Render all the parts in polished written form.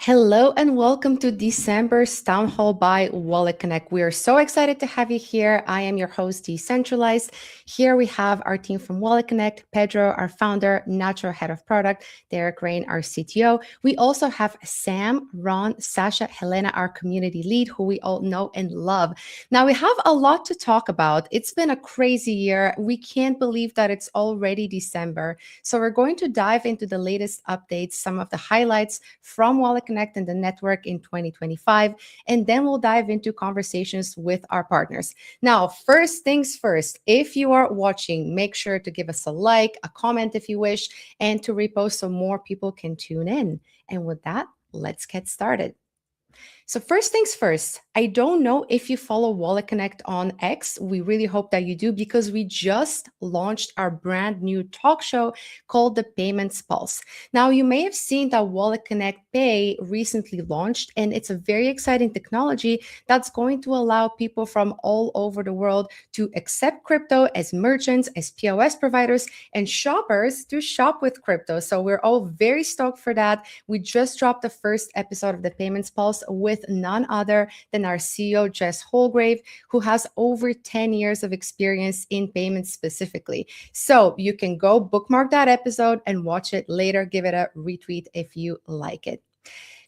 Hello and welcome to December's Town Hall by WalletConnect. We are so excited to have you here. I am your host, Decentralized. Here we have our team from WalletConnect, Pedro, our founder, Nacho, head of product, Derek Rain, our CTO. We also have Sam, Ron, Sasha, Helena, our community lead, who we all know and love. Now we have a lot to talk about. It's been a crazy year. We can't believe that it's already December. So we're going to dive into the latest updates, some of the highlights from WalletConnect and the network in 2025, and then we'll dive into conversations with our partners. Now, first things first, if you are watching, make sure to give us a like, a comment if you wish, and to repost so more people can tune in. And with that, let's get started. So first things first, I don't know if you follow WalletConnect on X. We really hope that you do because we just launched our brand new talk show called the Payments Pulse. Now, you may have seen that WalletConnect Pay recently launched, and it's a very exciting technology that's going to allow people from all over the world to accept crypto as merchants, as POS providers, and shoppers to shop with crypto. So we're all very stoked for that. We just dropped the first episode of the Payments Pulse with none other than our CEO, Jess Holgrave, who has over 10 years of experience in payments specifically. So you can go bookmark that episode and watch it later. Give it a retweet if you like it.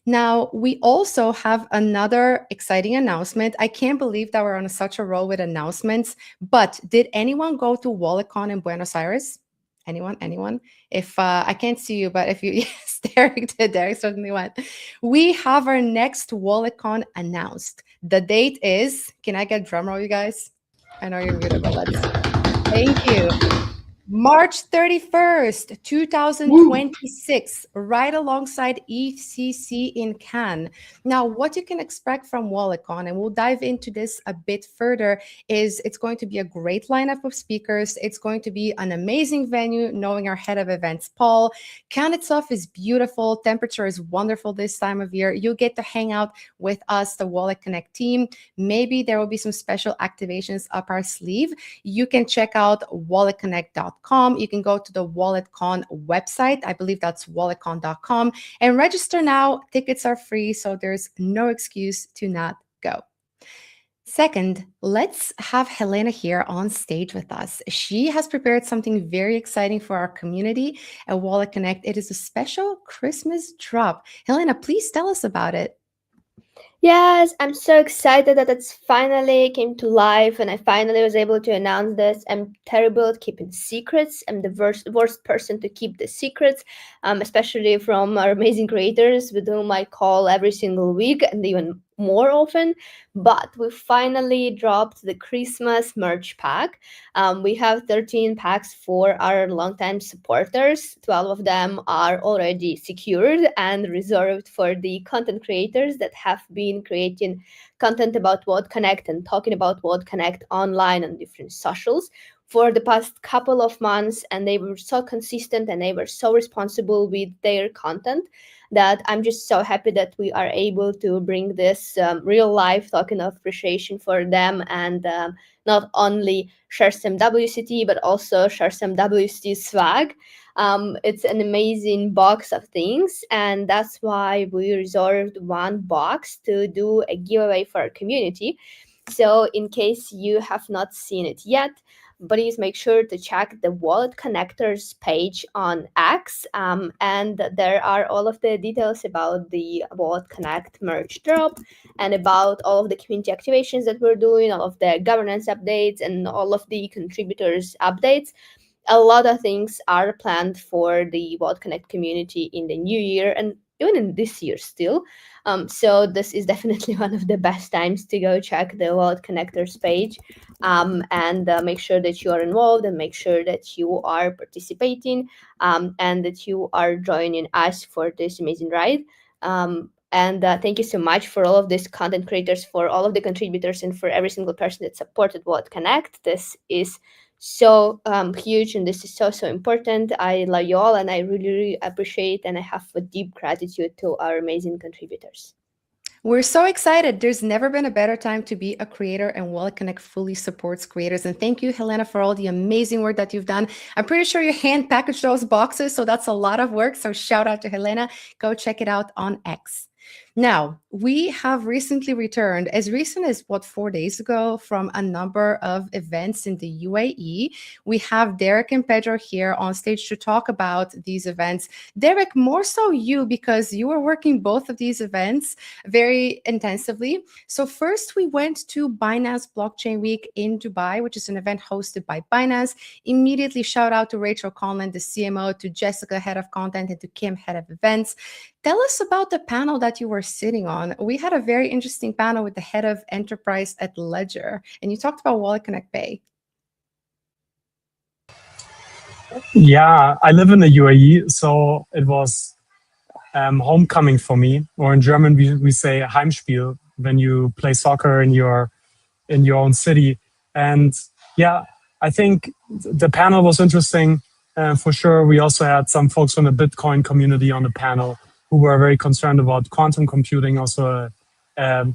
Now, we also have another exciting announcement. I can't believe that we're on such a roll with announcements, but did anyone go to WalletCon in Buenos Aires? Anyone? If I can't see you, but if you, yes, Derek certainly went. We have our next WalletCon announced. The date is, can I get drum roll, you guys? I know you're muted, but let's, thank you. March 31st, 2026, right alongside ECC in Cannes. Now, what you can expect from WalletCon, and we'll dive into this a bit further, is it's going to be a great lineup of speakers. It's going to be an amazing venue, knowing our head of events, Paul. Cannes itself is beautiful. Temperature is wonderful this time of year. You'll get to hang out with us, the WalletConnect team. Maybe there will be some special activations up our sleeve. You can check out walletconnect.com. You can go to the WalletCon website. I believe that's walletcon.com and register now. Tickets are free, so there's no excuse to not go. Second, let's have Helena here on stage with us. She has prepared something very exciting for our community at WalletConnect. It is a special Christmas drop. Helena, please tell us about it. Yes, I'm so excited that it's finally came to life and I finally was able to announce this. I'm terrible at keeping secrets. I'm the worst person to keep the secrets, especially from our amazing creators with whom I call every single week and even more often. But we finally dropped the Christmas merch pack. We have 13 packs for our longtime supporters. 12 of them are already secured and reserved for the content creators that have been creating content about WalletConnect and talking about WalletConnect online on different socials for the past couple of months, and they were so consistent and they were so responsible with their content that I'm just so happy that we are able to bring this real life token of appreciation for them and not only share some WCT but also share some WCT swag. It's an amazing box of things, and that's why we reserved one box to do a giveaway for our community. So in case you have not seen it yet, please make sure to check the Wallet Connectors page on X, and there are all of the details about the Wallet Connect merch drop and about all of the community activations that we're doing, all of the governance updates, and all of the contributors updates. A lot of things are planned for the WalletConnect community in the new year and even in this year still. So this is definitely one of the best times to go check the Wallet Connectors page and make sure that you are involved and make sure that you are participating and that you are joining us for this amazing ride. And thank you so much for all of these content creators, for all of the contributors, and for every single person that supported WalletConnect. This is so huge and this is so important. I love you all and I really appreciate and I have a deep gratitude to our amazing contributors. We're so excited. There's never been a better time to be a creator, and WalletConnect fully supports creators. And thank you, Helena, for all the amazing work that you've done. I'm pretty sure you hand packaged those boxes, so that's a lot of work. So shout out to Helena. Go check it out on X. Now, we have recently returned, as recent as 4 days ago, from a number of events in the UAE. We have Derek and Pedro here on stage to talk about these events. Derek, more so you, because you were working both of these events very intensively. So first we went to Binance Blockchain Week in Dubai, which is an event hosted by Binance. Immediately shout out to Rachel Conlon, the CMO, to Jessica, head of content, and to Kim, head of events. Tell us about the panel that you were sitting on. We had a very interesting panel with the head of enterprise at Ledger, and you talked about WalletConnect Pay. Yeah, I live in the UAE, so it was homecoming for me. Or in German, we say Heimspiel when you play soccer in your own city. And yeah, I think the panel was interesting for sure. We also had some folks from the Bitcoin community on the panel who were very concerned about quantum computing, also a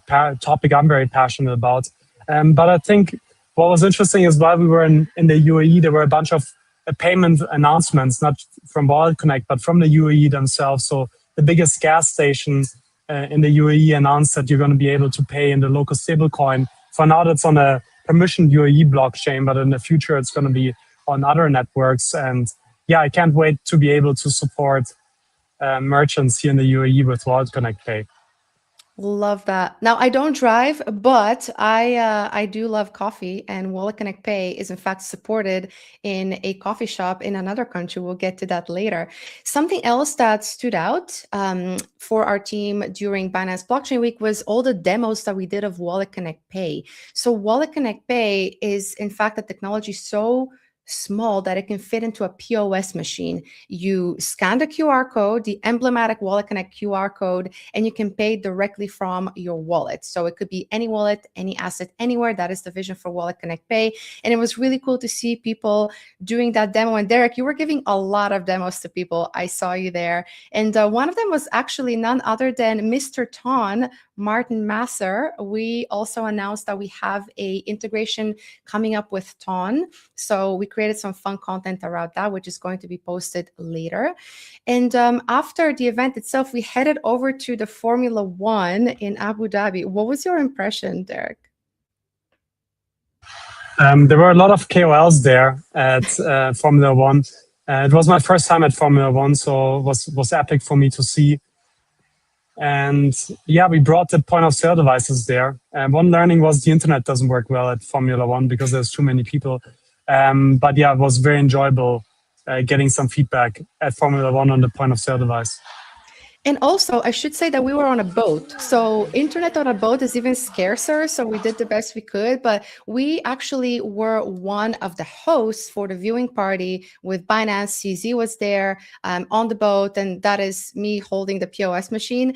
topic I'm very passionate about. But I think what was interesting is while we were in the UAE, there were a bunch of payment announcements, not from WalletConnect, but from the UAE themselves. So the biggest gas station in the UAE announced that you're going to be able to pay in the local stablecoin. For now, that's on a permissioned UAE blockchain, but in the future, it's going to be on other networks. And yeah, I can't wait to be able to support merchants here in the UAE with WalletConnect Pay. Love that. Now, I don't drive, but I do love coffee, and WalletConnect Pay is in fact supported in a coffee shop in another country. We'll get to that later. Something else that stood out for our team during Binance Blockchain Week was all the demos that we did of WalletConnect Pay. So WalletConnect Pay is in fact a technology so small that it can fit into a POS machine. You scan the QR code, the emblematic WalletConnect QR code, and you can pay directly from your wallet. So it could be any wallet, any asset, anywhere. That is the vision for WalletConnect Pay. And it was really cool to see people doing that demo. And Derek, you were giving a lot of demos to people. I saw you there. And one of them was actually none other than Mr. Tron, Martin Masser. We also announced that we have a integration coming up with Tron. So we created some fun content around that, which is going to be posted later. And after the event itself, we headed over to the Formula One in Abu Dhabi. What was your impression, Derek? There were a lot of KOLs there at Formula One. It was my first time at Formula One, so it was epic for me to see. And yeah, we brought the point of sale devices there. One learning was the internet doesn't work well at Formula One because there's too many people. But yeah, it was very enjoyable getting some feedback at Formula One on the point of sale device. And also, I should say that we were on a boat. So internet on a boat is even scarcer. So we did the best we could. But we actually were one of the hosts for the viewing party with Binance. CZ was there on the boat. And that is me holding the POS machine.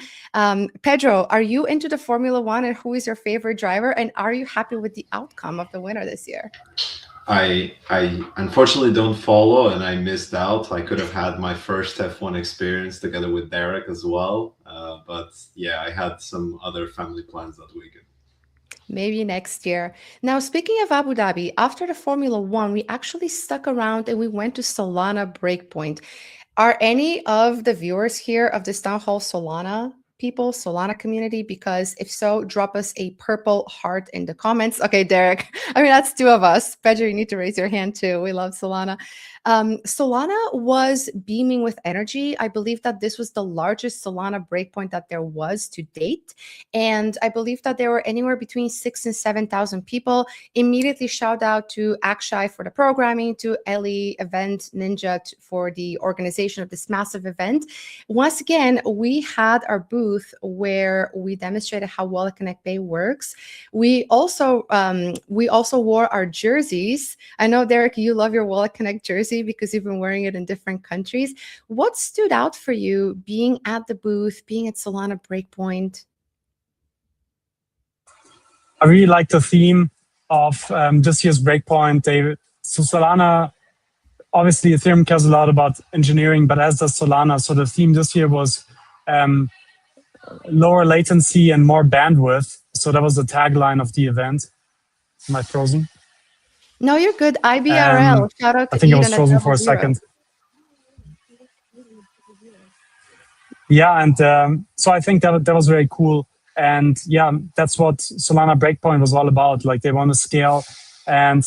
Pedro, are you into the Formula One? And who is your favorite driver? And are you happy with the outcome of the winner this year? I unfortunately don't follow, and I missed out. I could have had my first F1 experience together with Derek as well. But yeah, I had some other family plans that weekend. Maybe next year. Now, speaking of Abu Dhabi, after the Formula One, we actually stuck around and we went to Solana Breakpoint. Are any of the viewers here of this Town Hall Solana people, Solana community? Because if so, drop us a purple heart in the comments. Okay, Derek. I mean, that's two of us. Pedro, you need to raise your hand too. We love Solana. Solana was beaming with energy. I believe that this was the largest Solana breakpoint that there was to date. And I believe that there were anywhere between 6,000 and 7,000 people. Immediately shout out to Akshay for the programming, to Ellie Event Ninja for the organization of this massive event. Once again, we had our booth where we demonstrated how WalletConnect Pay works. We also wore our jerseys. I know, Derek, you love your WalletConnect jersey because you've been wearing it in different countries. What stood out for you being at the booth, being at Solana Breakpoint? I really like the theme of this year's Breakpoint. So Solana, obviously Ethereum cares a lot about engineering, but as does Solana. So the theme this year was lower latency and more bandwidth. So that was the tagline of the event. Am I frozen? No, you're good. IBRL. Shout out to I think I was Eden frozen for a second. Yeah, and so I think that was very cool. And yeah, that's what Solana Breakpoint was all about. Like they want to scale, and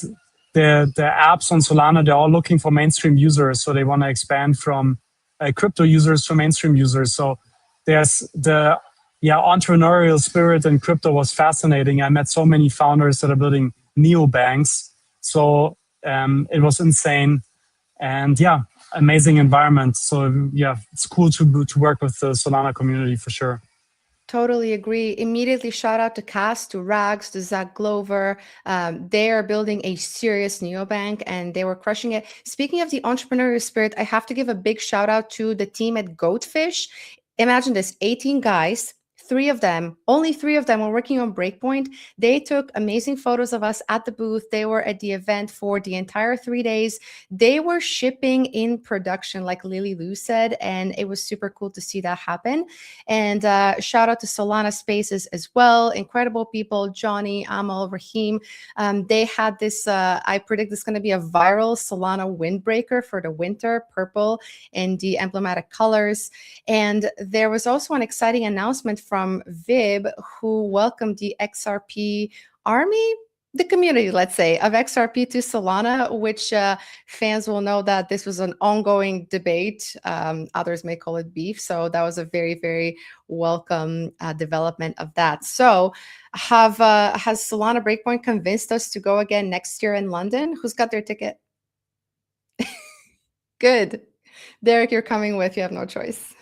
the apps on Solana, they're all looking for mainstream users. So they want to expand from crypto users to mainstream users. So there's the entrepreneurial spirit in crypto was fascinating. I met so many founders that are building neobanks. So it was insane. And yeah, amazing environment. So yeah, it's cool to work with the Solana community for sure. Totally agree. Immediately shout out to Cass, to Rags, to Zach Glover. They are building a serious neobank and they were crushing it. Speaking of the entrepreneurial spirit, I have to give a big shout out to the team at Goatfish. Imagine this, 18 guys. Only three of them were working on Breakpoint. They took amazing photos of us at the booth. They were at the event for the entire 3 days. They were shipping in production, like Lily Lou said, and it was super cool to see that happen. And shout out to Solana Spaces as well. Incredible people, Johnny, Amal, Raheem. They had this, I predict this is going to be a viral Solana windbreaker for the winter, purple and the emblematic colors. And there was also an exciting announcement from Vib, who welcomed the XRP army, the community, let's say, of XRP to Solana, which fans will know that this was an ongoing debate. Others may call it beef. So that was a very, very welcome development of that. So has Solana Breakpoint convinced us to go again next year in London? Who's got their ticket? Good. Derek, you're coming with. You have no choice.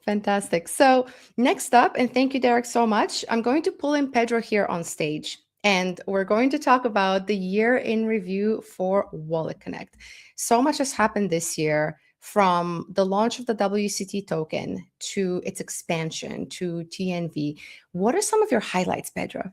Fantastic. So next up, and thank you, Derek, so much. I'm going to pull in Pedro here on stage, and we're going to talk about the year in review for WalletConnect. So much has happened this year, from the launch of the WCT token to its expansion to TNV. What are some of your highlights, Pedro?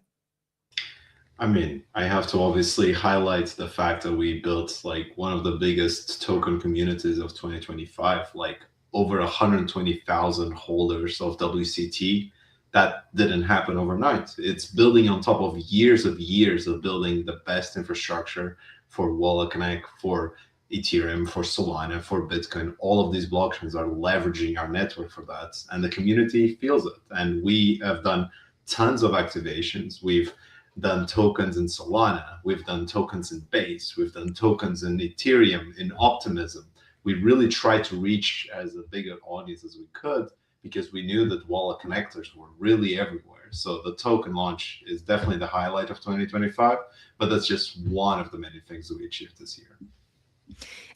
I mean, I have to obviously highlight the fact that we built like one of the biggest token communities of 2025, like over 120,000 holders of WCT. That didn't happen overnight. It's building on top of years of building the best infrastructure for WalletConnect, for Ethereum, for Solana, for Bitcoin. All of these blockchains are leveraging our network for that, and the community feels it. And we have done tons of activations. We've done tokens in Solana, we've done tokens in Base, we've done tokens in Ethereum, in Optimism. We really tried to reach as a bigger audience as we could, because we knew that wallet connectors were really everywhere. So the token launch is definitely the highlight of 2025, but that's just one of the many things that we achieved this year.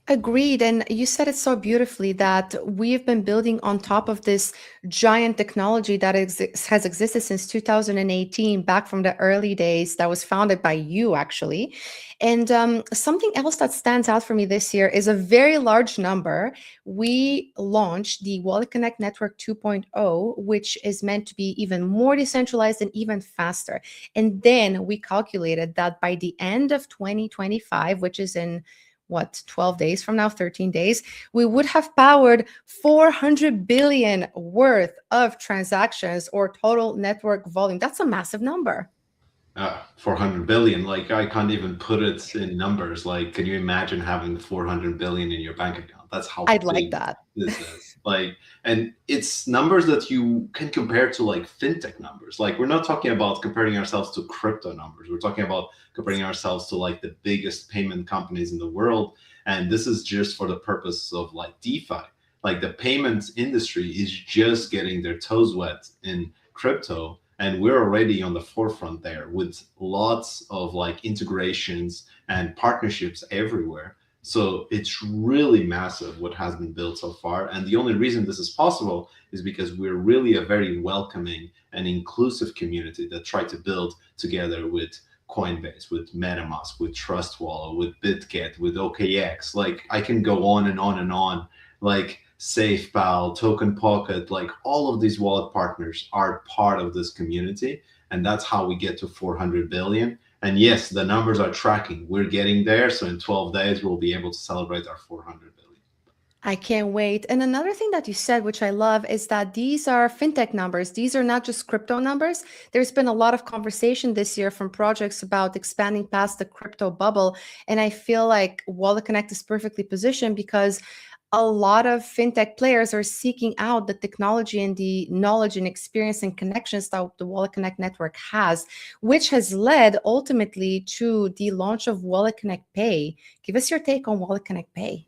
Agreed. And you said it so beautifully that we've been building on top of this giant technology that has existed since 2018, back from the early days, that was founded by you, actually. And something else that stands out for me this year is a very large number. We launched the WalletConnect Network 2.0, which is meant to be even more decentralized and even faster. And then we calculated that by the end of 2025, which is in 12 days from now, 13 days, we would have powered 400 billion worth of transactions or total network volume. That's a massive number. 400 billion, like I can't even put it in numbers. Like, can you imagine having 400 billion in your bank account? That's how I'd big like that. This is. Like, and it's numbers that you can compare to like fintech numbers. Like, we're not talking about comparing ourselves to crypto numbers. We're talking about comparing ourselves to like the biggest payment companies in the world. And this is just for the purpose of like DeFi. Like, the payments industry is just getting their toes wet in crypto. And we're already on the forefront there with lots of like integrations and partnerships everywhere. So it's really massive what has been built so far. And the only reason this is possible is because we're really a very welcoming and inclusive community that try to build together with Coinbase, with MetaMask, with Trust Wallet, with BitGet, with OKX. Like, I can go on and on and on. Like, SafePal, Token Pocket, like all of these wallet partners are part of this community. And that's how we get to 400 billion. And yes, the numbers are tracking. We're getting there. So in 12 days, we'll be able to celebrate our 400 billion. I can't wait. And another thing that you said, which I love, is that these are fintech numbers. These are not just crypto numbers. There's been a lot of conversation this year from projects about expanding past the crypto bubble. And I feel like WalletConnect is perfectly positioned because a lot of fintech players are seeking out the technology and the knowledge and experience and connections that the WalletConnect network has, which has led ultimately to the launch of WalletConnect Pay. Give us your take on WalletConnect Pay.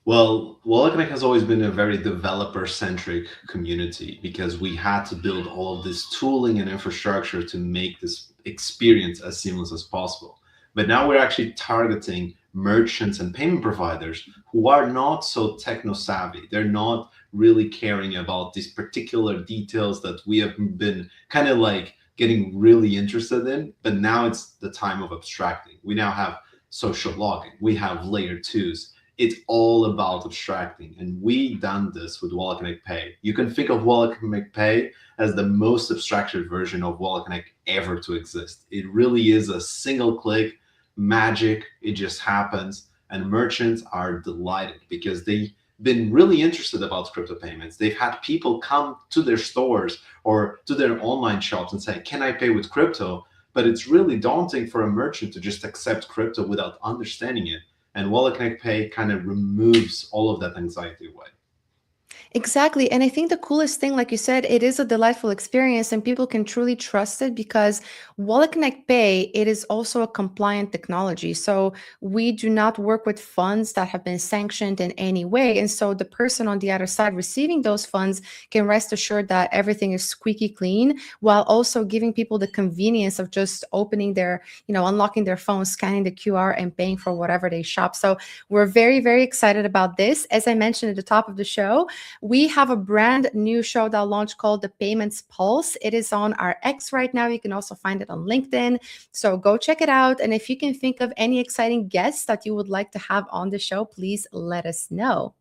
Well, WalletConnect has always been a very developer-centric community because we had to build all of this tooling and infrastructure to make this experience as seamless as possible. But now we're actually targeting merchants and payment providers who are not so techno-savvy. They're not really caring about these particular details that we have been kind of like getting really interested in. But now it's the time of abstracting. We now have social logging. We have layer twos. It's all about abstracting. And we done this with WalletConnect Pay. You can think of WalletConnect Pay as the most abstracted version of WalletConnect ever to exist. It really is a single click magic. It just happens. And merchants are delighted because they've been really interested about crypto payments. They've had people come to their stores or to their online shops and say, can I pay with crypto? But it's really daunting for a merchant to just accept crypto without understanding it. And WalletConnect Pay kind of removes all of that anxiety away. Exactly. And I think the coolest thing, like you said, it is a delightful experience and people can truly trust it because WalletConnect Pay, it is also a compliant technology. So we do not work with funds that have been sanctioned in any way. And so the person on the other side receiving those funds can rest assured that everything is squeaky clean while also giving people the convenience of just opening their, unlocking their phone, scanning the QR and paying for whatever they shop. So we're very, very excited about this. As I mentioned at the top of the show, we have a brand new show that launched called The Payments Pulse. It is on our X right now. You can also find it on LinkedIn. So go check it out. And if you can think of any exciting guests that you would like to have on the show, please let us know.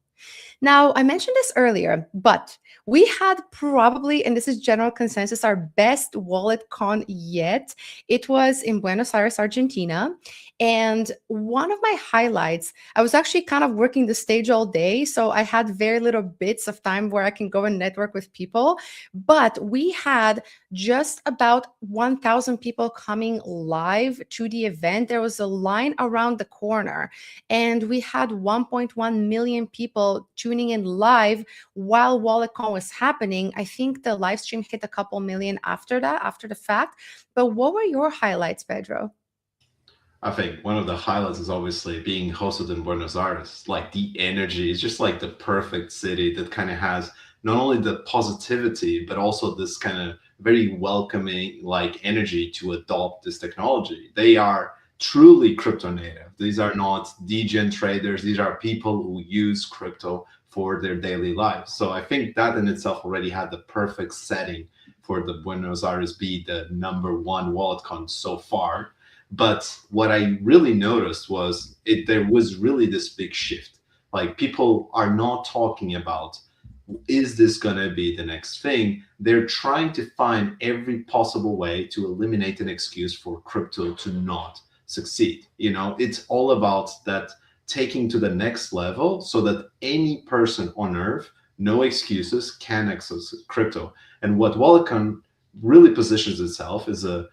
Now, I mentioned this earlier, but we had probably, and this is general consensus, our best WalletCon yet. It was in Buenos Aires, Argentina. And one of my highlights, I was actually kind of working the stage all day. So I had very little bits of time where I can go and network with people. But we had just about 1,000 people coming live to the event. There was a line around the corner. And we had 1.1 million people tuning in live while WalletCon was happening. I think the live stream hit a couple million after that, after the fact. But what were your highlights, Pedro? I think one of the highlights is obviously being hosted in Buenos Aires. Like the energy is just like the perfect city that kind of has not only the positivity, but also this kind of very welcoming like energy to adopt this technology. They are truly crypto native. These are not degen traders. These are people who use crypto for their daily lives. So I think that in itself already had the perfect setting for the Buenos Aires be the #1 WalletCon so far. But what I really noticed was there was really this big shift. Like people are not talking about, is this going to be the next thing? They're trying to find every possible way to eliminate an excuse for crypto to not succeed. It's all about that taking to the next level so that any person on earth, no excuses, can access crypto. And what WalletCon really positions itself is a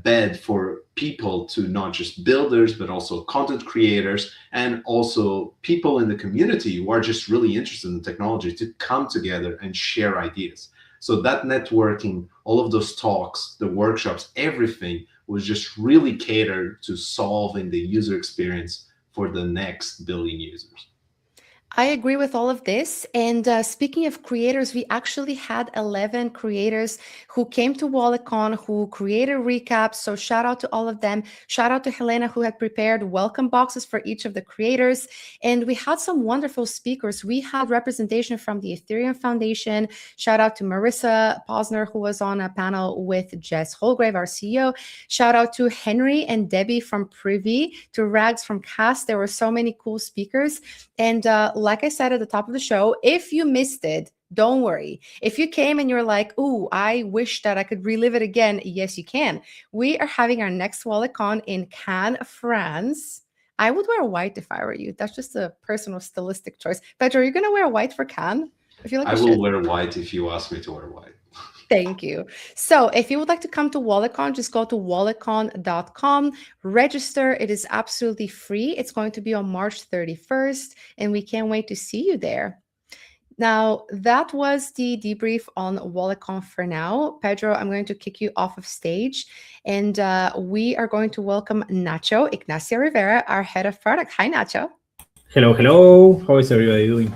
bed for people to not just builders, but also content creators and also people in the community who are just really interested in technology to come together and share ideas. So that networking, all of those talks, the workshops, everything was just really catered to solving the user experience for the next billion users. I agree with all of this. And speaking of creators, we actually had 11 creators who came to WalletCon, who created recaps. So shout out to all of them. Shout out to Helena, who had prepared welcome boxes for each of the creators. And we had some wonderful speakers. We had representation from the Ethereum Foundation. Shout out to Marissa Posner, who was on a panel with Jess Holgrave, our CEO. Shout out to Henry and Debbie from Privy, to Rags from Cast. There were so many cool speakers. And like I said at the top of the show, if you missed it, don't worry. If you came and you're like, ooh, I wish that I could relive it again, yes, you can. We are having our next WalletCon in Cannes, France. I would wear white if I were you. That's just a personal stylistic choice. Pedro, are you going to wear white for Cannes? I feel like I will wear white if you ask me to wear white. Thank you. So if you would like to come to WalletCon, just go to walletcon.com, register. It is absolutely free. It's going to be on March 31st, and we can't wait to see you there. Now, that was the debrief on WalletCon for now. Pedro, I'm going to kick you off of stage, and we are going to welcome Nacho Ignacio Rivera, our head of product. Hi, Nacho. Hello, hello. How is everybody doing?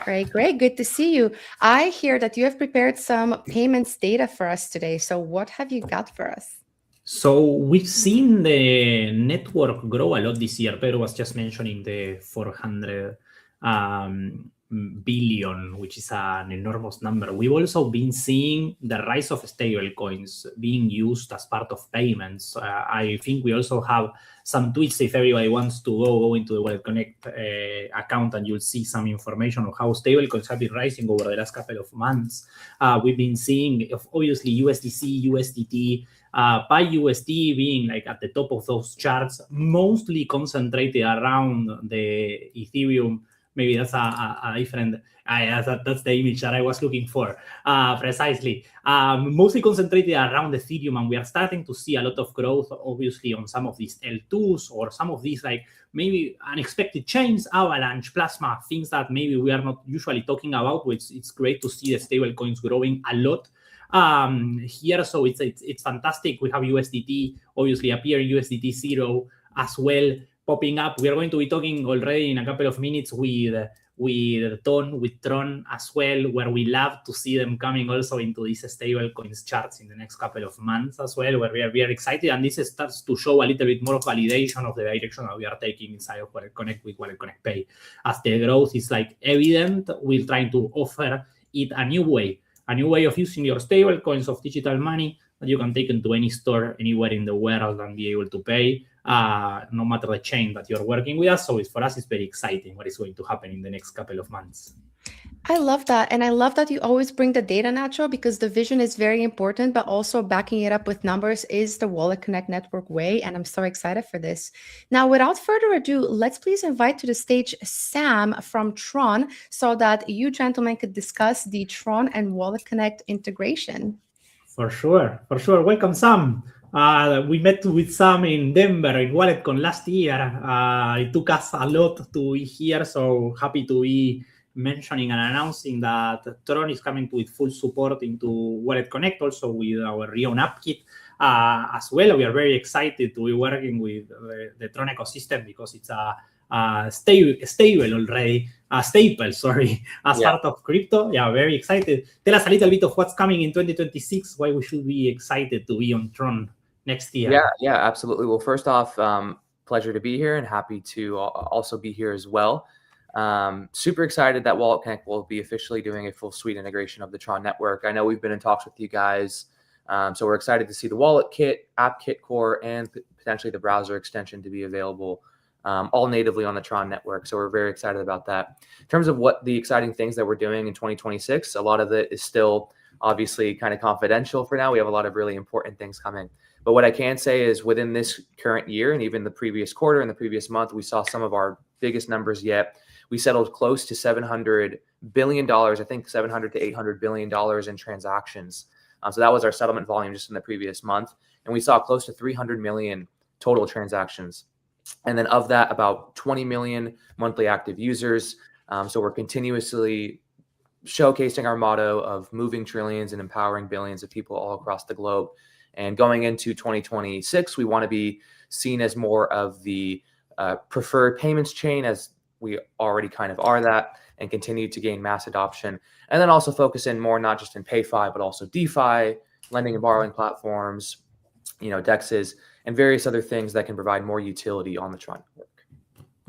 Great, great. Good to see you. I hear that you have prepared some payments data for us today. So what have you got for us? So we've seen the network grow a lot this year. Pedro was just mentioning the 400 billion, which is an enormous number. We've also been seeing the rise of stable coins being used as part of payments. I think we also have some tweets. If everybody wants to go into the WalletConnect account, and you'll see some information on how stable coins have been rising over the last couple of months. We've been seeing, obviously, USDC, USDT, USD being like at the top of those charts, mostly concentrated around the Ethereum. Maybe that's a different, that's the image that I was looking for, precisely. Mostly concentrated around Ethereum, and we are starting to see a lot of growth, obviously, on some of these L2s or some of these like maybe unexpected chains, Avalanche, Plasma, things that maybe we are not usually talking about, which it's great to see the stable coins growing a lot here. So it's fantastic. We have USDT, obviously appear USDT 0 as well, popping up. We are going to be talking already in a couple of minutes with Tron as well, where we love to see them coming also into these stable coins charts in the next couple of months as well, where we are excited. And this starts to show a little bit more of validation of the direction that we are taking inside of WalletConnect with WalletConnect Pay. As the growth is like evident, we're trying to offer it a new way of using your stable coins of digital money that you can take into any store anywhere in the world and be able to pay, no matter the chain that you're working with us. So for us, it's very exciting what is going to happen in the next couple of months. I love that. And I love that you always bring the data, Nacho, because the vision is very important, but also backing it up with numbers is the WalletConnect network way. And I'm so excited for this. Now, without further ado, let's please invite to the stage Sam from Tron so that you gentlemen could discuss the Tron and WalletConnect integration. For sure. Welcome, Sam. We met with Sam in Denver in WalletCon last year. It took us a lot to be here, so happy to be mentioning and announcing that Tron is coming with full support into WalletConnect, also with our Rion app kit as well. We are very excited to be working with the Tron ecosystem because it's a staple already, as part of crypto. Yeah, very excited. Tell us a little bit of what's coming in 2026, why we should be excited to be on Tron next year. Yeah, absolutely. Well, first off, pleasure to be here and happy to also be here as well. Super excited that WalletConnect will be officially doing a full suite integration of the Tron network. I know we've been in talks with you guys, so we're excited to see the wallet kit, app kit core, and potentially the browser extension to be available all natively on the Tron network. So we're very excited about that. In terms of what the exciting things that we're doing in 2026, a lot of it is still obviously kind of confidential for now. We have a lot of really important things coming. But what I can say is within this current year and even the previous quarter and the previous month, we saw some of our biggest numbers yet. We settled close to $700 billion, I think $700 to $800 billion in transactions. So that was our settlement volume just in the previous month. And we saw close to 300 million total transactions. And then of that, about 20 million monthly active users. So we're continuously showcasing our motto of moving trillions and empowering billions of people all across the globe. And going into 2026, we want to be seen as more of the preferred payments chain, as we already kind of are that, and continue to gain mass adoption. And then also focus in more, not just in PayFi, but also DeFi, lending and borrowing platforms, DEXs, and various other things that can provide more utility on the Tron network.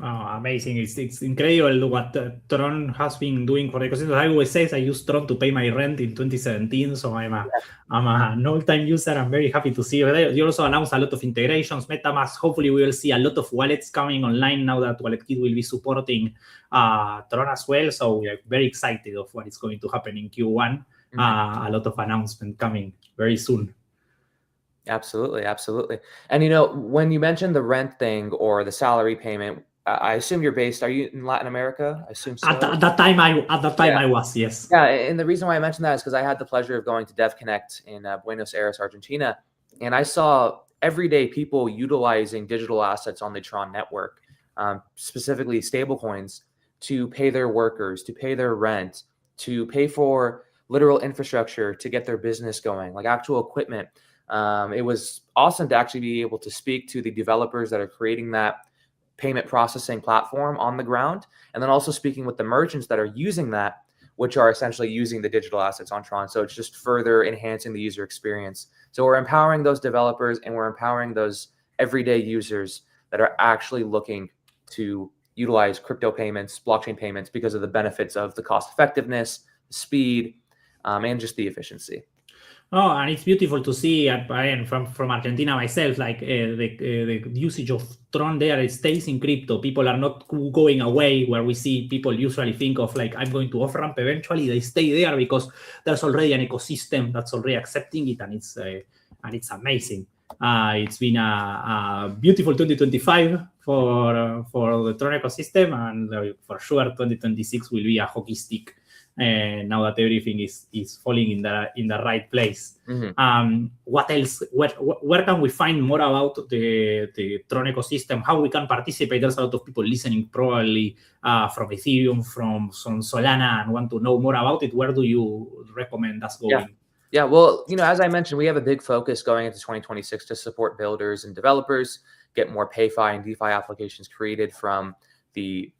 Oh, amazing. It's incredible what Tron has been doing for the ecosystem. I always say I used Tron to pay my rent in 2017, so I'm an all-time user. I'm very happy to see it. You also announced a lot of integrations, MetaMask. Hopefully, we will see a lot of wallets coming online now that WalletKit will be supporting Tron as well. So we are very excited of what is going to happen in Q1. A lot of announcement coming very soon. Absolutely. And, when you mentioned the rent thing or the salary payment, I assume you're based. Are you in Latin America? I assume so. At that time, I was, yes. Yeah, and the reason why I mentioned that is because I had the pleasure of going to DevConnect in Buenos Aires, Argentina, and I saw everyday people utilizing digital assets on the Tron network, specifically stablecoins, to pay their workers, to pay their rent, to pay for literal infrastructure to get their business going, like actual equipment. It was awesome to actually be able to speak to the developers that are creating that payment processing platform on the ground, and then also speaking with the merchants that are using that, which are essentially using the digital assets on Tron. So it's just further enhancing the user experience. So we're empowering those developers and we're empowering those everyday users that are actually looking to utilize crypto payments, blockchain payments, because of the benefits of the cost effectiveness, the speed, and just the efficiency. Oh, and it's beautiful to see, and from Argentina myself, like the usage of Tron there, it stays in crypto. People are not going away, where we see people usually think of like, I'm going to off-ramp eventually. They stay there because there's already an ecosystem that's already accepting it, and it's amazing. It's been a beautiful 2025 for the Tron ecosystem, and for sure 2026 will be a hockey stick. Now that everything is falling in the right place. Mm-hmm. What else? Where can we find more about the Tron ecosystem? How we can participate? There's a lot of people listening, probably from Ethereum, from Solana, and want to know more about it. Where do you recommend us going? Yeah. Well, as I mentioned, we have a big focus going into 2026 to support builders and developers, get more PayFi and DeFi applications created, from the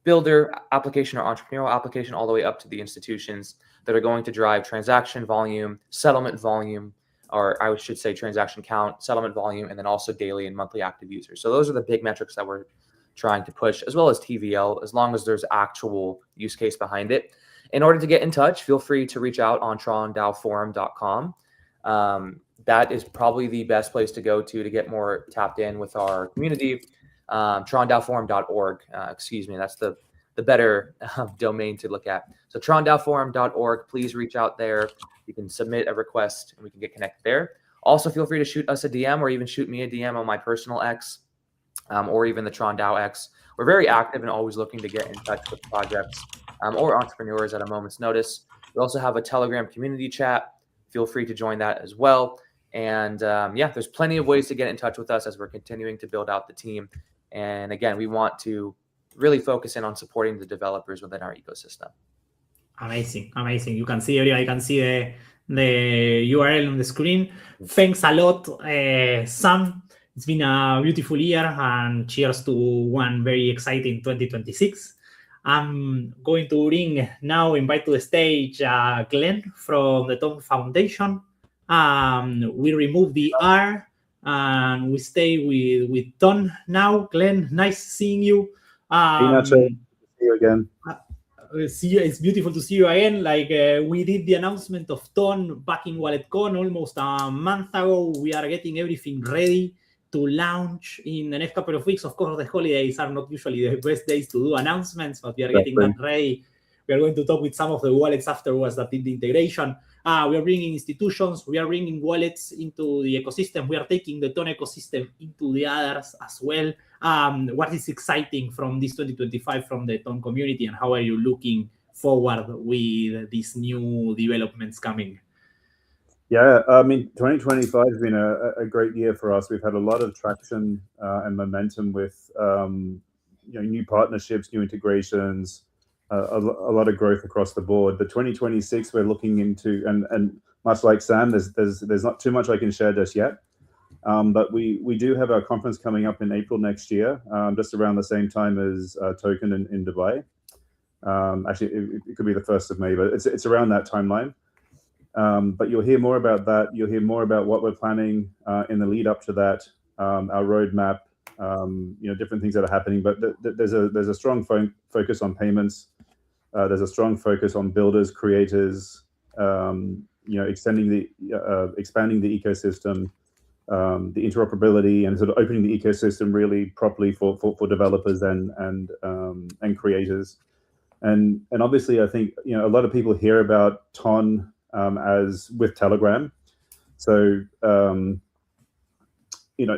builder application or entrepreneurial application all the way up to the institutions that are going to drive transaction volume, settlement volume, or I should say transaction count, settlement volume, and then also daily and monthly active users. So those are the big metrics that we're trying to push, as well as TVL, as long as there's actual use case behind it. In order to get in touch, feel free to reach out on trondaoforum.com. That is probably the best place to go to get more tapped in with our community. trondaoforum.org, excuse me, that's the better domain to look at. So trondaoforum.org, please reach out there. You can submit a request and we can get connected there. Also, feel free to shoot us a DM, or even shoot me a DM on my personal X, or even the TronDAO X. We're very active and always looking to get in touch with projects or entrepreneurs at a moment's notice. We also have a Telegram community chat. Feel free to join that as well. And there's plenty of ways to get in touch with us as we're continuing to build out the team. And again, we want to really focus in on supporting the developers within our ecosystem. Amazing. You can see, everybody can see the URL on the screen. Thanks a lot, Sam. It's been a beautiful year, and cheers to one very exciting 2026. I'm going to invite to the stage Glenn from the Tom Foundation. We remove the R and we stay with Ton now. Glenn, nice seeing you. See you again. It's beautiful to see you again. Like we did the announcement of Ton back in WalletCon almost a month ago. We are getting everything ready to launch in the next couple of weeks. Of course, the holidays are not usually the best days to do announcements, but we are getting that ready. We are going to talk with some of the wallets afterwards that did the integration. We are bringing institutions. We are bringing wallets into the ecosystem. We are taking the Ton ecosystem into the others as well. What is exciting from this 2025 from the Ton community, and how are you looking forward with these new developments coming? Yeah, I mean, 2025 has been a great year for us. We've had a lot of traction and momentum with new partnerships, new integrations, a lot of growth across the board. The 2026 we're looking into, and much like Sam, there's not too much I can share just yet. But we do have our conference coming up in April next year, just around the same time as Token in Dubai. Actually, it could be the 1st of May, but it's around that timeline. But you'll hear more about that. You'll hear more about what we're planning in the lead up to that, our roadmap, different things that are happening. But there's a strong focus on payments. There's a strong focus on builders, creators, expanding the ecosystem, the interoperability, and sort of opening the ecosystem really properly for developers and creators. And obviously, I think a lot of people hear about Ton as with Telegram. So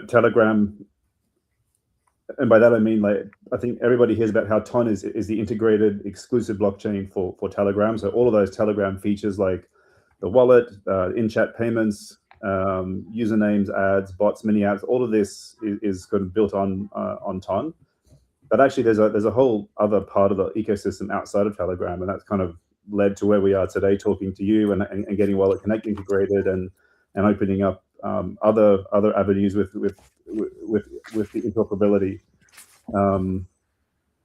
Telegram and by that I mean, like, I think everybody hears about how Ton is the integrated exclusive blockchain for Telegram. So all of those Telegram features, like the wallet, in-chat payments, usernames, ads, bots, mini apps, all of this is kind of built on Ton. But actually, there's a whole other part of the ecosystem outside of Telegram, and that's kind of led to where we are today, talking to you and getting WalletConnect integrated and opening up other avenues with the interoperability.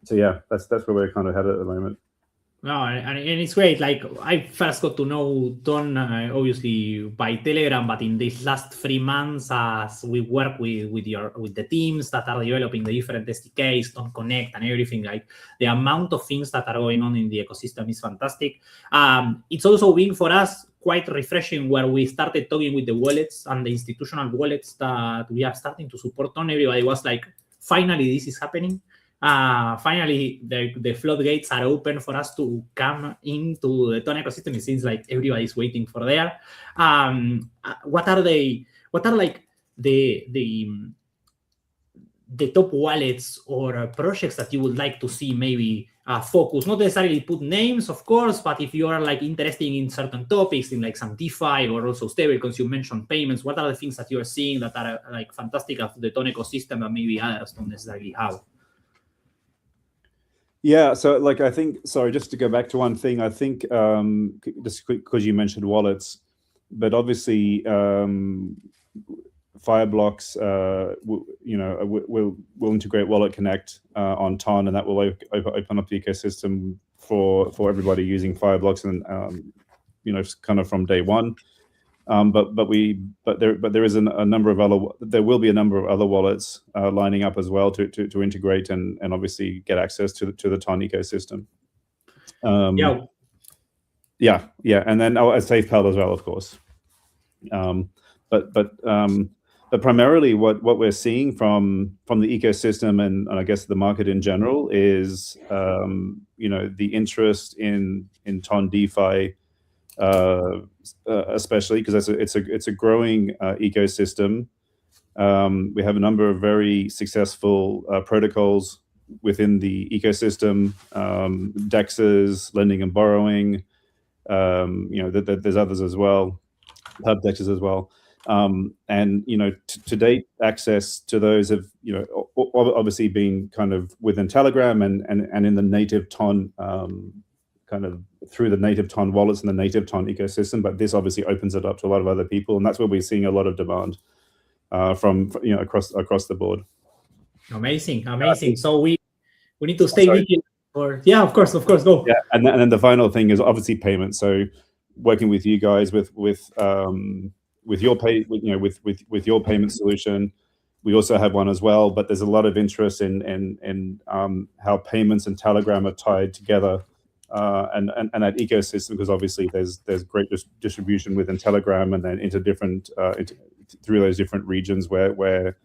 So yeah, that's where we're kind of headed at the moment. No, and it's great. Like, I first got to know Ton obviously by Telegram, but in these last 3 months, as we work with the teams that are developing the different SDKs, Ton Connect, and everything, like the amount of things that are going on in the ecosystem is fantastic. It's also been for us quite refreshing where we started talking with the wallets and the institutional wallets that we are starting to support Ton. Everybody was like, finally, this is happening. Finally, the floodgates are open for us to come into the Ton ecosystem. It seems like everybody's waiting for there. What are like the top wallets or projects that you would like to see maybe focus? Not necessarily put names, of course, but if you are like interested in certain topics, in like some DeFi or also stablecoins, you mentioned payments. What are the things that you are seeing that are like fantastic of the Ton ecosystem that maybe others don't necessarily have? Yeah, so like I think, sorry, just to go back to one thing, I think just because you mentioned wallets, but obviously Fireblocks, will integrate WalletConnect on Ton, and that will open up the ecosystem for everybody using Fireblocks, and kind of from day one. But there is a number of other. There will be a number of other wallets lining up as well to integrate and obviously get access to the Ton ecosystem. Yeah, and then SafePal as well, of course. But primarily, what we're seeing from the ecosystem and I guess the market in general is the interest in Ton DeFi. Especially because it's a growing ecosystem. We have a number of very successful protocols within the ecosystem, DEXs, lending and borrowing. There's others as well, hub DEXs as well. And to date, access to those have obviously been kind of within Telegram and in the native Ton kind of through the native Ton wallets and the native Ton ecosystem, but this obviously opens it up to a lot of other people, and that's where we're seeing a lot of demand from across the board. Amazing. So we need to stay vigilant. Of course, go. Yeah, and then the final thing is obviously payments. So working with you guys with your payment solution. We also have one as well, but there's a lot of interest in how payments and Telegram are tied together. And that ecosystem, because obviously there's great distribution within Telegram and then into different through those different regions where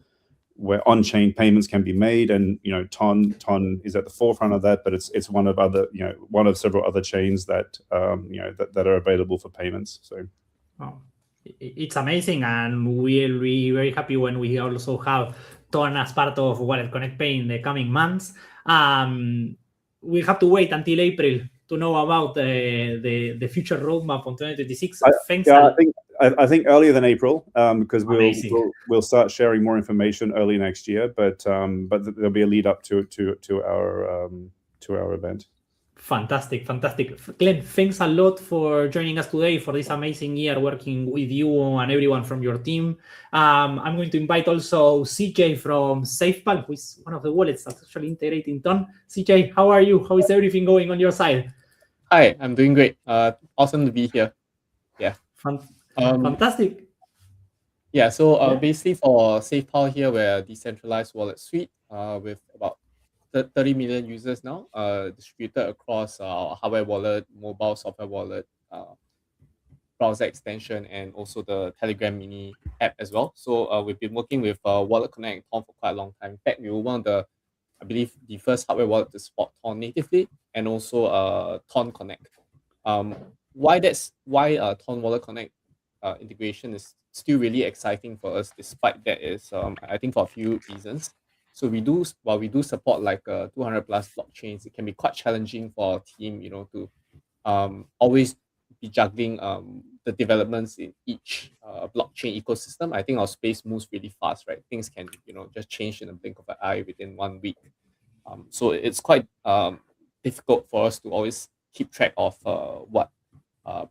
on-chain payments can be made, and Ton is at the forefront of that, but it's one of several other chains that that are available for payments. So it's amazing, and we'll be very happy when we also have Ton as part of WalletConnect Pay in the coming months. We'll have to wait until April to know about the future roadmap on 2026. I think earlier than April, because we'll start sharing more information early next year. But there'll be a lead up to our event. Fantastic. Glenn, thanks a lot for joining us today for this amazing year working with you and everyone from your team. I'm going to invite also CJ from SafePal, who is one of the wallets that's actually integrating Ton. CJ, how are you? How is everything going on your side? Hi, I'm doing great. Awesome to be here. Yeah. Fantastic. Yeah, so basically for SafePal here, we're a decentralized wallet suite with about 30 million users now, distributed across our hardware wallet, mobile software wallet, browser extension, and also the Telegram mini app as well. So we've been working with WalletConnect and Ton for quite a long time. In fact, we were one of I believe the first hardware wallet to support Ton natively, and also Ton Connect. Why Ton WalletConnect integration is still really exciting for us, despite that is I think for a few reasons. So while we do support like 200 plus blockchains, it can be quite challenging for our team, to always be juggling the developments in each blockchain ecosystem. I think our space moves really fast, right? Things can just change in a blink of an eye within 1 week. So it's quite difficult for us to always keep track of what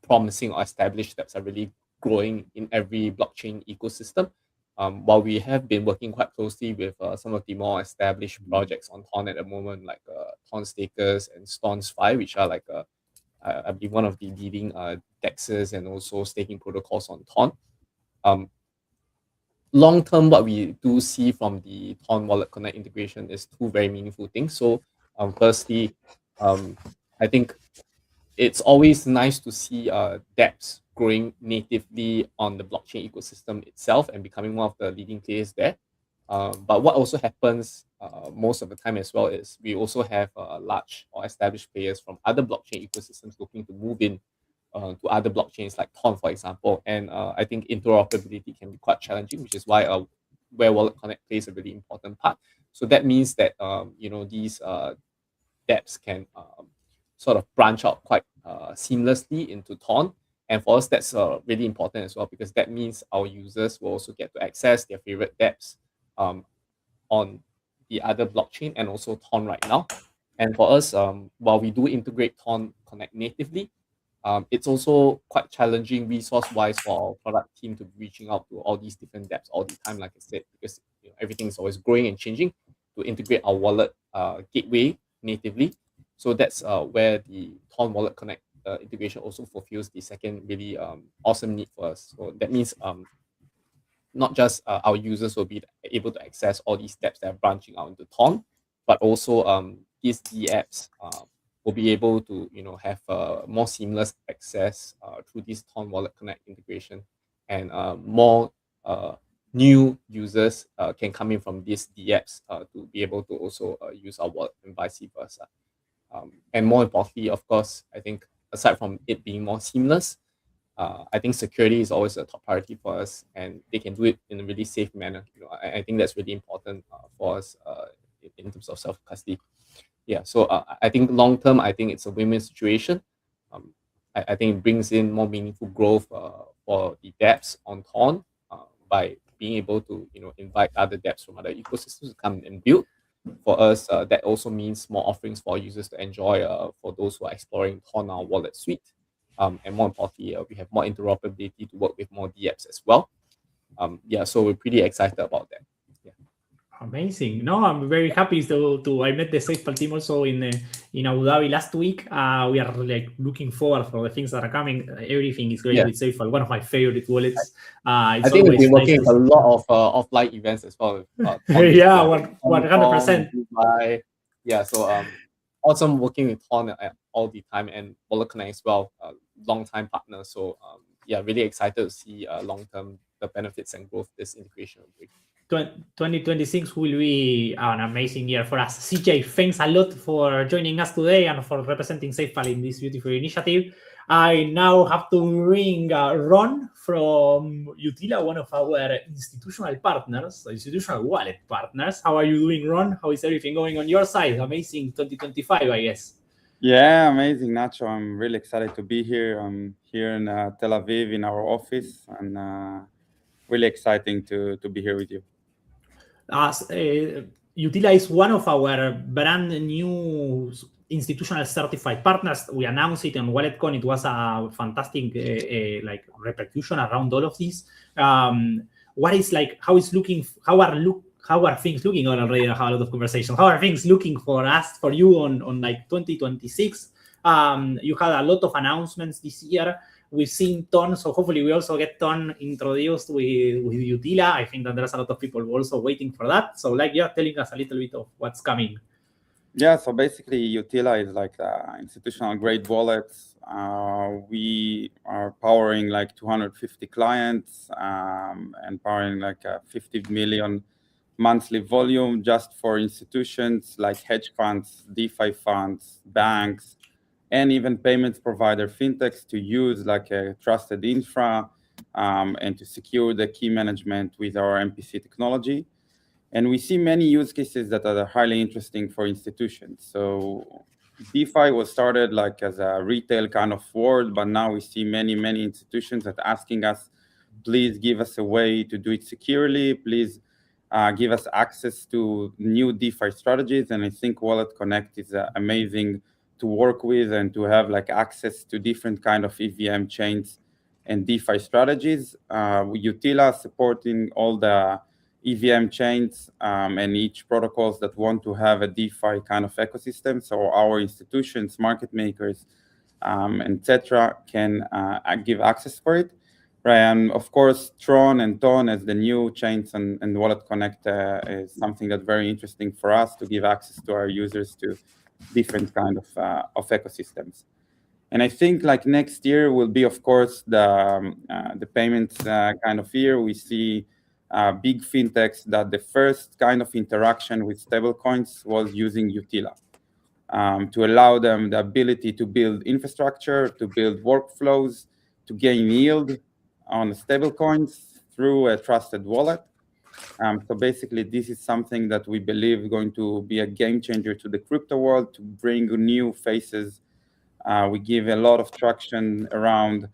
promising or established steps are really growing in every blockchain ecosystem. While we have been working quite closely with some of the more established projects on Tron at the moment, like Tron Stakers and Stones 5, which are like I believe one of the leading DEXs and also staking protocols on Tron. Long term, what we do see from the Tron WalletConnect integration is two very meaningful things. So, firstly, I think it's always nice to see dApps growing natively on the blockchain ecosystem itself and becoming one of the leading players there. But what also happens most of the time as well is we also have large or established players from other blockchain ecosystems looking to move in to other blockchains like Tron, for example. And I think interoperability can be quite challenging, which is why where WalletConnect plays a really important part. So that means that these dApps can sort of branch out quite seamlessly into Tron. And for us, that's really important as well, because that means our users will also get to access their favorite dApps on the other blockchain and also Tron right now. And for us, while we do integrate Tron Connect natively, it's also quite challenging resource-wise for our product team to be reaching out to all these different dApps all the time, like I said, because everything is always growing and changing to integrate our wallet gateway natively. So that's where the Tron WalletConnect integration also fulfills the second really awesome need for us. So that means not just our users will be able to access all these dApps that are branching out into Tron, but also these dApps will be able to have more seamless access through this Tron WalletConnect integration, and more new users can come in from these dApps to be able to also use our wallet and vice versa. And more importantly, of course, I think aside from it being more seamless, I think security is always a top priority for us, and they can do it in a really safe manner. I think that's really important for us in terms of self-custody. Yeah, so I think long term, I think it's a win-win situation. I think it brings in more meaningful growth for the dApps on Tron by being able to invite other dApps from other ecosystems to come and build. For us, that also means more offerings for users to enjoy for those who are exploring Tron, our wallet suite. And more importantly, we have more interoperability to work with more dApps as well. Yeah, so we're pretty excited about that. Yeah. Amazing. No, I'm very happy to I met the SafePal team also in Abu Dhabi last week. We are like looking forward for the things that are coming. Everything is great with SafePal. One of my favorite wallets. I think we've been working with a lot of offline events as well. Yeah, 100%. Yeah, so awesome working with Tron all the time, and WalletConnect as well, long time partner. So yeah, really excited to see long term the benefits and growth this integration will bring. 2026 will be an amazing year for us. CJ, thanks a lot for joining us today and for representing SafePal in this beautiful initiative. I now have to ring Ron from Utila, one of our institutional partners, institutional wallet partners. How are you doing, Ron? How is everything going on your side? Amazing 2025, I guess. Yeah, amazing, Nacho. I'm really excited to be here. I'm here in Tel Aviv in our office, and really exciting to be here with you. Utila is one of our brand new institutional certified partners. We announced it on WalletCon. It was a fantastic like repercussion around all of this. What is like? How are things looking? On already have a lot of conversations. How are things looking for us, for you on like 2026? You had a lot of announcements this year. We've seen Tron, so hopefully we also get Tron introduced with Utila. I think that there's a lot of people also waiting for that. So like you're telling us a little bit of what's coming. Yeah, so basically Utila is like institutional grade wallets. We are powering like 250 clients and powering like 50 million monthly volume just for institutions like hedge funds, DeFi funds, banks, and even payments provider fintechs to use like a trusted infra and to secure the key management with our MPC technology. And we see many use cases that are highly interesting for institutions. So DeFi was started like as a retail kind of world, but now we see many institutions that are asking us, please give us a way to do it securely. Please give us access to new DeFi strategies. And I think WalletConnect is amazing to work with and to have like access to different kind of EVM chains and DeFi strategies. Utila supporting all the EVM chains and each protocols that want to have a DeFi kind of ecosystem. So our institutions, market makers, etc., can give access for it. Right, and of course, Tron and Ton as the new chains and WalletConnect is something that's very interesting for us to give access to our users to different kind of ecosystems. And I think like next year will be, of course, the payments kind of year. We see big fintechs that the first kind of interaction with stablecoins was using Utila to allow them the ability to build infrastructure, to build workflows, to gain yield on stablecoins through a trusted wallet. So basically, this is something that we believe is going to be a game changer to the crypto world, to bring new faces. We give a lot of traction around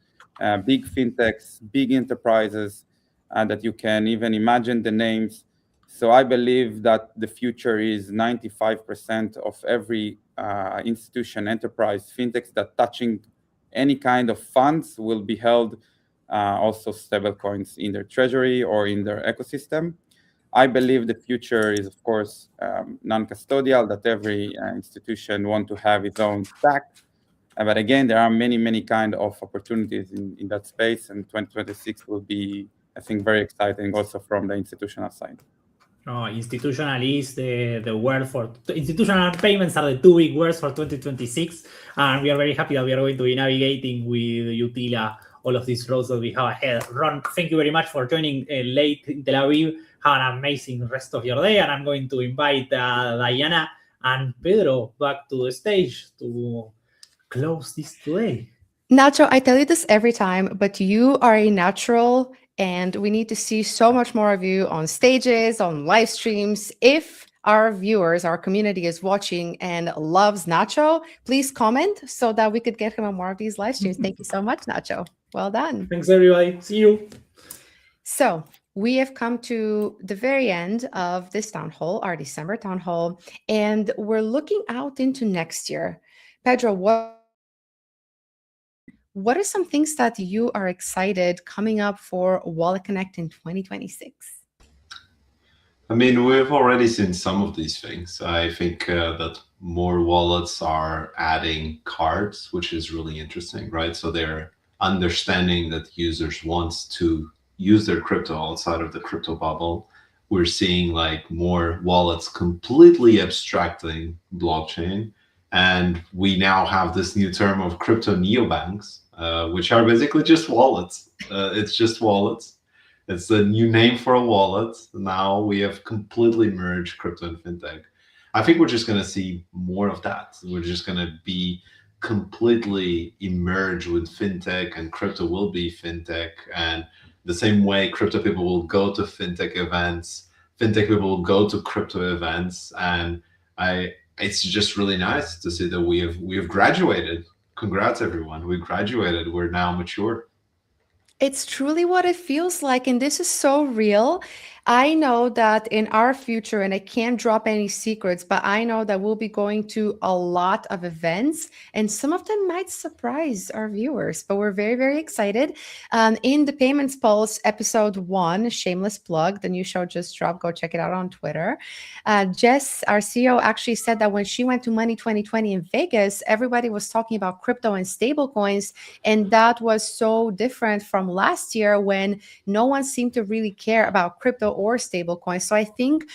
big fintechs, big enterprises, that you can even imagine the names. So I believe that the future is 95% of every institution, enterprise, fintechs that touching any kind of funds will be held also stablecoins in their treasury or in their ecosystem. I believe the future is, of course, non-custodial, that every institution want to have its own stack. But again, there are many kind of opportunities in that space, and 2026 will be, I think, very exciting also from the institutional side. No, institutional is the word for institutional payments are the two big words for 2026, and we are very happy that we are going to be navigating with Utila all of these roads that we have ahead. Ron, thank you very much for joining late in Tel Aviv. Have an amazing rest of your day, and I'm going to invite Diana and Pedro back to the stage to close this today. Nacho, I tell you this every time, but you are a natural, and we need to see so much more of you on stages, on live streams. If our viewers, our community is watching and loves Nacho, please comment so that we could get him on more of these live streams. Thank you so much, Nacho. Well done. Thanks, everybody. See you. So we have come to the very end of this town hall, our December town hall, and we're looking out into next year. Pedro, what are some things that you are excited coming up for WalletConnect in 2026? I mean, we've already seen some of these things. I think that more wallets are adding cards, which is really interesting, right? So they're understanding that users want to use their crypto outside of the crypto bubble. We're seeing like more wallets completely abstracting blockchain. And we now have this new term of crypto neobanks, which are basically just wallets. It's just wallets. It's a new name for a wallet. Now we have completely merged crypto and fintech. I think we're just going to see more of that. We're just going to be completely emerged with fintech, and crypto will be fintech. And the same way crypto people will go to fintech events, fintech people will go to crypto events. And it's just really nice to see that we have graduated. Congrats, everyone. We graduated. We're now mature. It's truly what it feels like, and this is so real. I know that in our future, and I can't drop any secrets, but I know that we'll be going to a lot of events, and some of them might surprise our viewers, but we're very, very excited. In the Payments Pulse episode 1, shameless plug, the new show just dropped. Go check it out on Twitter. Jess, our CEO, actually said that when she went to Money 2020 in Vegas, everybody was talking about crypto and stablecoins, and that was so different from last year when no one seemed to really care about crypto or stablecoins. So I think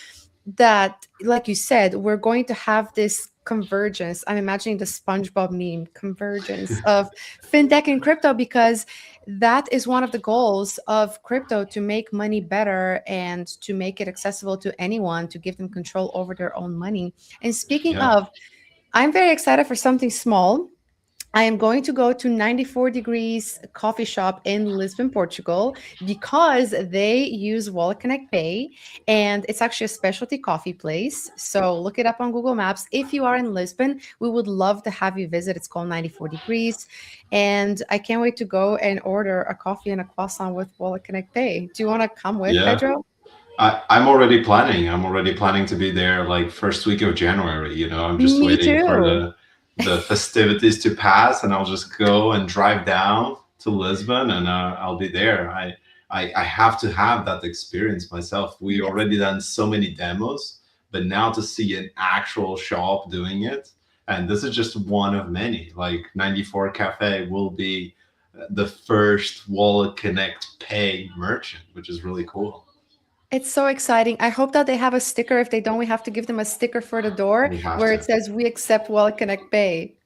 that, like you said, we're going to have this convergence. I'm imagining the SpongeBob meme, convergence of fintech and crypto, because that is one of the goals of crypto, to make money better and to make it accessible to anyone, to give them control over their own money. And speaking of, I'm very excited for something small. I am going to go to 94 Degrees coffee shop in Lisbon, Portugal, because they use WalletConnect Pay, and it's actually a specialty coffee place. So look it up on Google Maps. If you are in Lisbon, we would love to have you visit. It's called 94 Degrees, and I can't wait to go and order a coffee and a croissant with WalletConnect Pay. Do you want to come with, Yeah. Pedro? I'm already planning. I'm already planning to be there like first week of January. You know, I'm just Me waiting for too. the festivities to pass, and I'll just go and drive down to Lisbon, and I'll be there. I have to have that experience myself. We Yes. already done so many demos, but now to see an actual shop doing it, and this is just one of many. Like 94 Cafe will be the first WalletConnect Pay merchant, which is really cool. It's so exciting. I hope that they have a sticker. If they don't, we have to give them a sticker for the door We have where to. it says, "We accept WalletConnect Pay."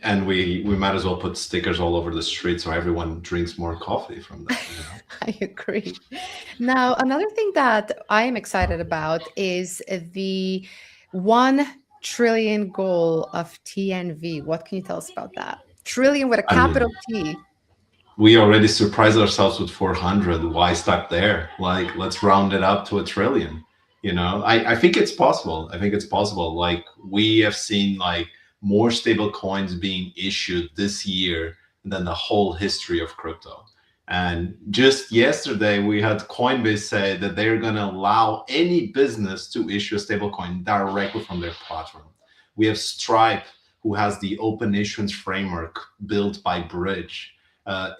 And we might as well put stickers all over the street so everyone drinks more coffee from that. You know? I agree. Now, another thing that I am excited about is the 1 trillion goal of TNV. What can you tell us about that? Trillion with a I mean, capital T. we already surprised ourselves with 400. Why stop there? Like, let's round it up to 1 trillion. You know, I think it's possible. I think it's possible. Like, we have seen like more stable coins being issued this year than the whole history of crypto. And just yesterday, we had Coinbase say that they're going to allow any business to issue a stablecoin directly from their platform. We have Stripe, who has the open issuance framework built by Bridge.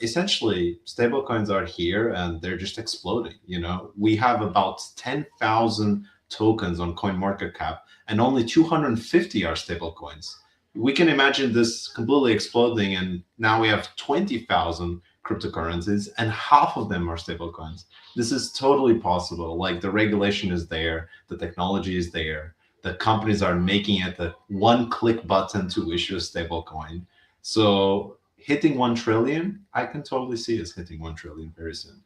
Essentially, stablecoins are here and they're just exploding. You know, we have about 10,000 tokens on CoinMarketCap, and only 250 are stablecoins. We can imagine this completely exploding, and now we have 20,000 cryptocurrencies, and half of them are stablecoins. This is totally possible. Like, the regulation is there, the technology is there, the companies are making it a one-click button to issue a stablecoin. So hitting 1 trillion, I can totally see us hitting 1 trillion very soon.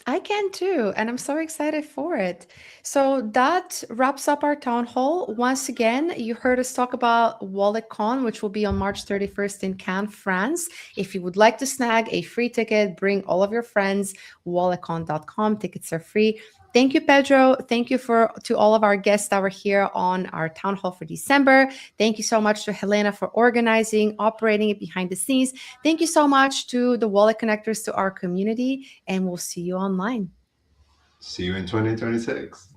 I can too, and I'm so excited for it. So that wraps up our town hall. Once again, you heard us talk about WalletCon, which will be on March 31st in Cannes, France. If you would like to snag a free ticket, bring all of your friends, walletcon.com. Tickets are free. Thank you, Pedro. Thank you to all of our guests that were here on our town hall for December. Thank you so much to Helena for organizing, operating it behind the scenes. Thank you so much to the Wallet Connectors, to our community, and we'll see you online. See you in 2026.